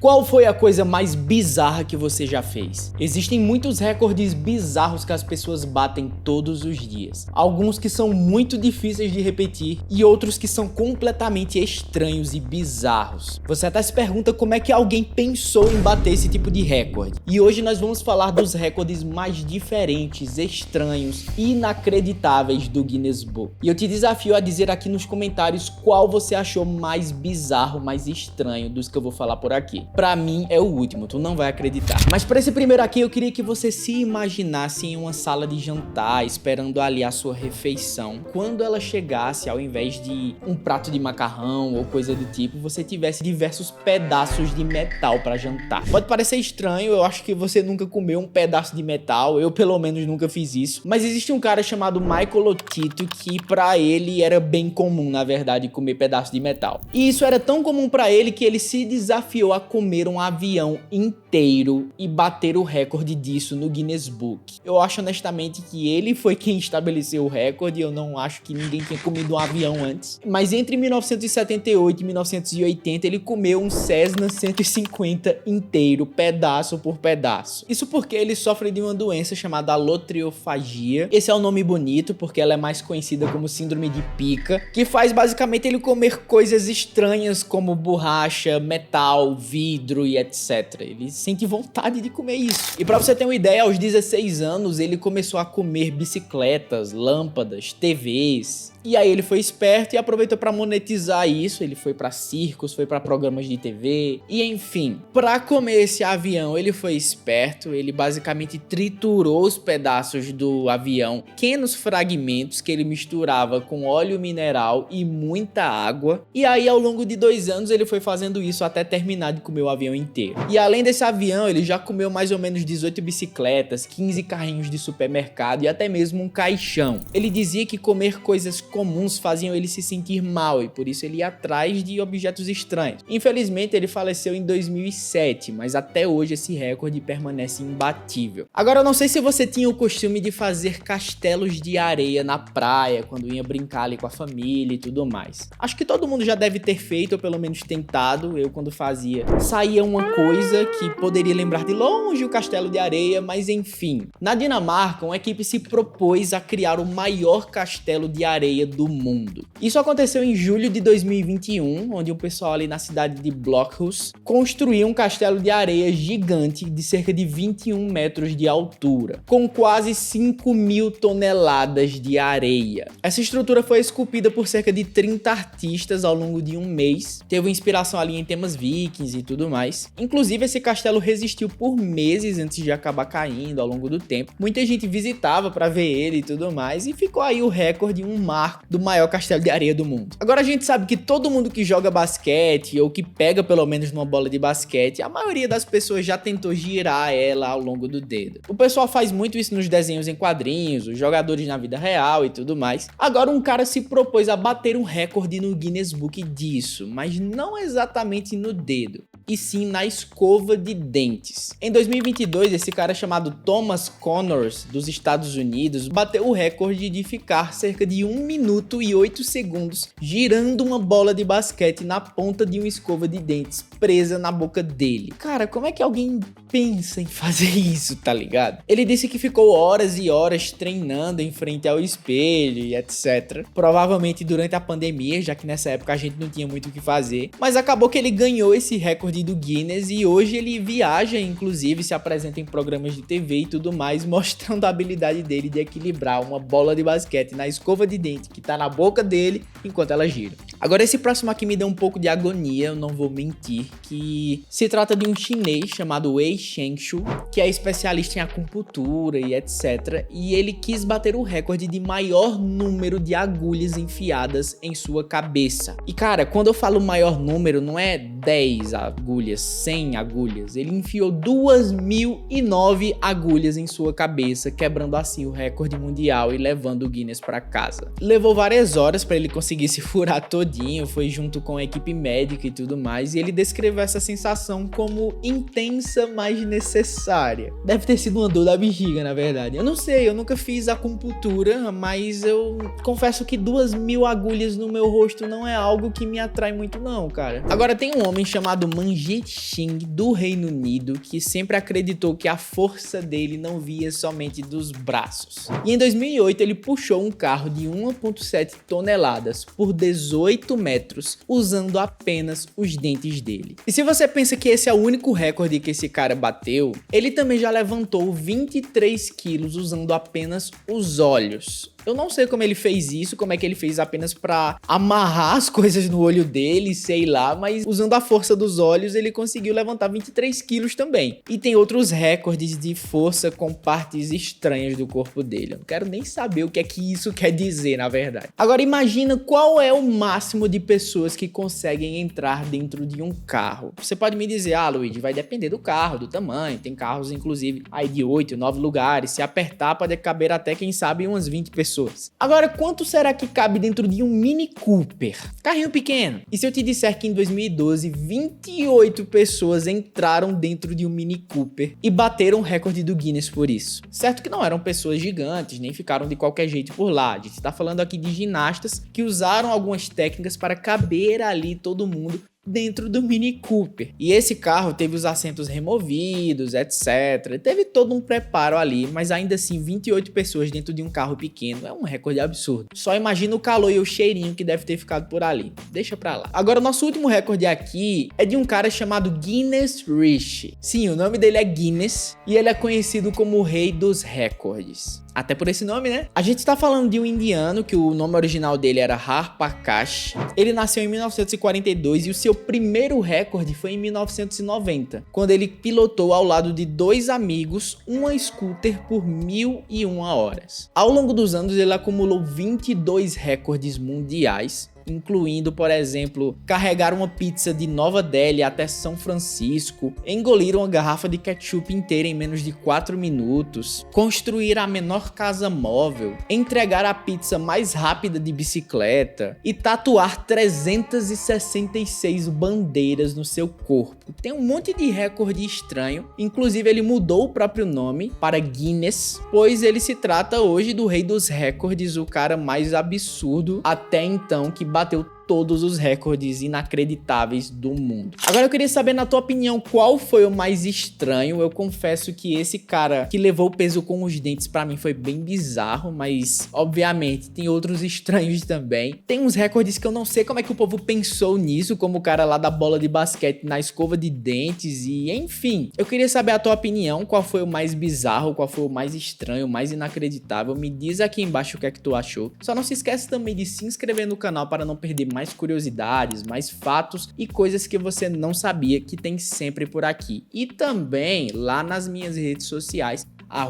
Qual foi a coisa mais bizarra que você já fez? Existem muitos recordes bizarros que as pessoas batem todos os dias. Alguns que são muito difíceis de repetir e outros que são completamente estranhos e bizarros. Você até se pergunta como é que alguém pensou em bater esse tipo de recorde. E hoje nós vamos falar dos recordes mais diferentes, estranhos e inacreditáveis do Guinness Book. E eu te desafio a dizer aqui nos comentários qual você achou mais bizarro, mais estranho dos que eu vou falar por aqui. Pra mim é o último, tu não vai acreditar. Mas pra esse primeiro aqui eu queria que você se imaginasse em uma sala de jantar, esperando ali a sua refeição. Quando ela chegasse, ao invés de um prato de macarrão ou coisa do tipo, você tivesse diversos pedaços de metal pra jantar. Pode parecer estranho, eu acho que você nunca comeu um pedaço de metal, eu pelo menos nunca fiz isso. Mas existe um cara chamado Michael Lotito que pra ele era bem comum, na verdade, comer pedaço de metal. E isso era tão comum pra ele que ele se desafiou a comer um avião inteiro e bater o recorde disso no Guinness Book. Eu acho honestamente que ele foi quem estabeleceu o recorde, eu não acho que ninguém tinha comido um avião antes. Mas entre 1978 e 1980 ele comeu um Cessna 150 inteiro, pedaço por pedaço. Isso porque ele sofre de uma doença chamada alotriofagia. Esse é o nome bonito porque ela é mais conhecida como síndrome de Pica, que faz basicamente ele comer coisas estranhas como borracha, metal, vidro e etc. Ele sente vontade de comer isso. E pra você ter uma ideia, aos 16 anos ele começou a comer bicicletas, lâmpadas, TVs. E aí ele foi esperto e aproveitou para monetizar isso. Ele foi para circos, foi para programas de TV e enfim. Para comer esse avião ele foi esperto. Ele basicamente triturou os pedaços do avião, pequenos fragmentos que ele misturava com óleo mineral e muita água. E aí ao longo de 2 anos ele foi fazendo isso até terminar de comer o avião inteiro. E além desse avião ele já comeu mais ou menos 18 bicicletas, 15 carrinhos de supermercado e até mesmo um caixão. Ele dizia que comer coisas comuns faziam ele se sentir mal e por isso ele ia atrás de objetos estranhos. Infelizmente ele faleceu em 2007, mas até hoje esse recorde permanece imbatível. Agora eu não sei se você tinha o costume de fazer castelos de areia na praia quando ia brincar ali com a família e tudo mais. Acho que todo mundo já deve ter feito ou pelo menos tentado. Eu quando fazia saía uma coisa que poderia lembrar de longe o castelo de areia, mas enfim. Na Dinamarca uma equipe se propôs a criar o maior castelo de areia do mundo. Isso aconteceu em julho de 2021, onde o pessoal ali na cidade de Blokhus construiu um castelo de areia gigante de cerca de 21 metros de altura, com quase 5.000 toneladas de areia. Essa estrutura foi esculpida por cerca de 30 artistas ao longo de um mês, teve inspiração ali em temas vikings e tudo mais. Inclusive esse castelo resistiu por meses antes de acabar caindo ao longo do tempo. Muita gente visitava para ver ele e tudo mais, e ficou aí o recorde, um marco do maior castelo de areia do mundo. Agora a gente sabe que todo mundo que joga basquete ou que pega pelo menos numa bola de basquete, a maioria das pessoas já tentou girar ela ao longo do dedo. O pessoal faz muito isso nos desenhos em quadrinhos, os jogadores na vida real e tudo mais. Agora um cara se propôs a bater um recorde no Guinness Book disso, mas não exatamente no dedo, e sim na escova de dentes. Em 2022, esse cara chamado Thomas Connors, dos Estados Unidos, bateu o recorde de ficar cerca de 1 minuto e 8 segundos girando uma bola de basquete na ponta de uma escova de dentes presa na boca dele. Cara, como é que alguém pensa em fazer isso, tá ligado? Ele disse que ficou horas e horas treinando em frente ao espelho e etc. Provavelmente durante a pandemia, já que nessa época a gente não tinha muito o que fazer. Mas acabou que ele ganhou esse recorde do Guinness e hoje ele viaja, inclusive se apresenta em programas de TV e tudo mais, mostrando a habilidade dele de equilibrar uma bola de basquete na escova de dente que tá na boca dele enquanto ela gira. Agora esse próximo aqui me deu um pouco de agonia, eu não vou mentir, que se trata de um chinês chamado Wei Shengshu, que é especialista em acupuntura e etc. E ele quis bater o recorde de maior número de agulhas enfiadas em sua cabeça. E cara, quando eu falo maior número, não é 10 agulhas, 100 agulhas. Ele enfiou 2.009 agulhas em sua cabeça, quebrando assim o recorde mundial e levando o Guinness para casa. Levou várias horas para ele conseguir conseguir se furar todinho, foi junto com a equipe médica e tudo mais, e ele descreveu essa sensação como intensa, mas necessária. Deve ter sido uma dor da bexiga, na verdade. Eu não sei, eu nunca fiz acupuntura, mas eu confesso que 2.000 agulhas no meu rosto não é algo que me atrai muito não, cara. Agora tem um homem chamado Manjit Singh, do Reino Unido, que sempre acreditou que a força dele não via somente dos braços. E em 2008 ele puxou um carro de 1,7 toneladas por 18 metros, usando apenas os dentes dele. E se você pensa que esse é o único recorde que esse cara bateu, ele também já levantou 23 quilos usando apenas os olhos. Eu não sei como ele fez isso, como é que ele fez apenas pra amarrar as coisas no olho dele, sei lá, mas usando a força dos olhos ele conseguiu levantar 23 quilos também. E tem outros recordes de força com partes estranhas do corpo dele. Eu não quero nem saber o que é que isso quer dizer, na verdade. Agora imagina qual é o máximo de pessoas que conseguem entrar dentro de um carro. Você pode me dizer, Luigi, vai depender do carro, do tamanho. Tem carros, inclusive, aí de 8, 9 lugares. Se apertar, pode caber até, quem sabe, umas 20 pessoas. Agora, quanto será que cabe dentro de um Mini Cooper? Carrinho pequeno. E se eu te disser que em 2012, 28 pessoas entraram dentro de um Mini Cooper e bateram o recorde do Guinness por isso? Certo que não eram pessoas gigantes, nem ficaram de qualquer jeito por lá. A gente tá falando aqui de ginastas que usaram algumas técnicas para caber ali todo mundo dentro do Mini Cooper. E esse carro teve os assentos removidos, etc. Teve todo um preparo ali, mas ainda assim 28 pessoas dentro de um carro pequeno é um recorde absurdo. Só imagina o calor e o cheirinho que deve ter ficado por ali. Deixa pra lá. Agora, o nosso último recorde aqui é de um cara chamado Guinness Rishi. Sim, o nome dele é Guinness e ele é conhecido como o rei dos recordes. Até por esse nome, né? A gente tá falando de um indiano que o nome original dele era Harprakash. Ele nasceu em 1942 e o seu primeiro recorde foi em 1990, quando ele pilotou ao lado de 2 amigos uma scooter por 1.001 horas. Ao longo dos anos, ele acumulou 22 recordes mundiais, incluindo, por exemplo, carregar uma pizza de Nova Delhi até São Francisco, engolir uma garrafa de ketchup inteira em menos de 4 minutos, construir a menor casa móvel, entregar a pizza mais rápida de bicicleta e tatuar 366 bandeiras no seu corpo. Tem um monte de recorde estranho, inclusive ele mudou o próprio nome para Guinness, pois ele se trata hoje do rei dos recordes, o cara mais absurdo até então que bateu todos os recordes inacreditáveis do mundo. Agora eu queria saber, na tua opinião, qual foi o mais estranho. Eu confesso que esse cara que levou o peso com os dentes pra mim foi bem bizarro, mas obviamente tem outros estranhos também. Tem uns recordes que eu não sei como é que o povo pensou nisso, como o cara lá da bola de basquete na escova de dentes e enfim. Eu queria saber a tua opinião, qual foi o mais bizarro, qual foi o mais estranho, o mais inacreditável. Me diz aqui embaixo o que é que tu achou. Só não se esquece também de se inscrever no canal para não perder mais curiosidades, mais fatos e coisas que você não sabia, que tem sempre por aqui. E também lá nas minhas redes sociais,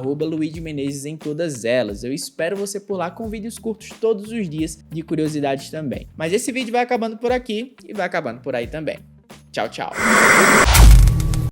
@Luigi Menezes em todas elas. Eu espero você por lá com vídeos curtos todos os dias de curiosidades também. Mas esse vídeo vai acabando por aqui e vai acabando por aí também. Tchau, tchau.